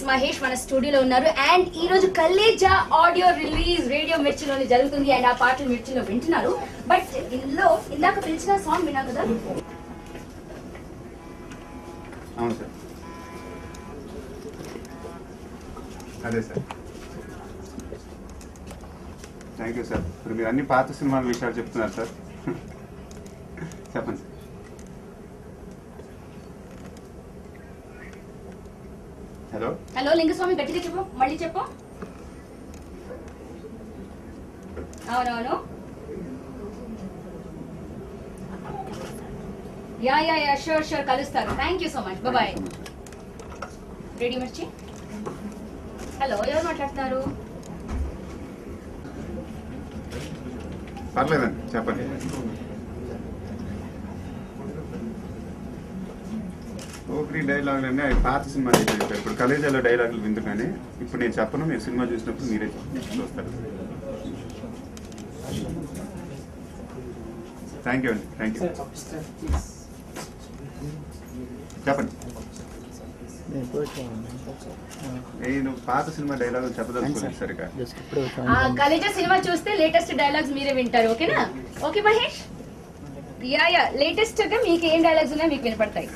మహేష్ మన స్టూడియోలో ఉన్నారు అండ్ ఈ రోజు కలేజా ఆడియో రిలీజ్ రేడియో మిర్చిలోనే జరుగుతుంది అండ్ ఆ పాటలు మిర్చిలో వింటున్నారు. బట్ ఇందులో ఇందాక పిలిచిన సాంగ్ విన్నా కదా? అవును సార్, అదే సార్. Thank you sir. ఇప్పుడు మీరు అన్ని పాత సినిమాల విషయాలు చెప్తున్నారు సార్. చెప్పండి సార్. హలో హలో లింగస్వామి, గట్టిగా చెప్పు, మళ్ళీ చెప్పు. అవునవును, yeah yeah yeah, sure sure, కలుస్తారు. Thank you so much, bye. Ready Mirchi. Hello, ఎవరు మాట్లాడుతున్నారు? పర్లేదండి, చెప్పండి. ఓపెనింగ్ డైలాగులు అన్నీ అవి పాత సినిమా చెప్పారు. ఇప్పుడు కలేజాలో డైలాగులు విందు, కానీ ఇప్పుడు నేను చెప్పను, మీరు సినిమా చూసినప్పుడు మీరే చూస్తారు. థ్యాంక్ యూ అండి, థ్యాంక్ యూ. చెప్పండి. నేను పాత సినిమా డైలాగులు చెప్పదలుచుకోలేదు సరిగా. కలేజా సినిమా చూస్తే లేటెస్ట్ డైలాగ్స్ మీరే వింటారు, ఓకేనా? Okay Mahesh, yeah yeah, latest గా మీకు ఏం డైలాగ్స్ ఉన్నాయో మీకు వినపడతాయి.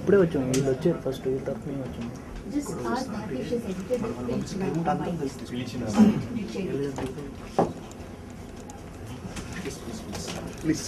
ఇప్పుడే వచ్చాము, వీళ్ళు వచ్చారు ఫస్ట్, వీళ్ళు తప్ప మేము వచ్చాము. ప్లీజ్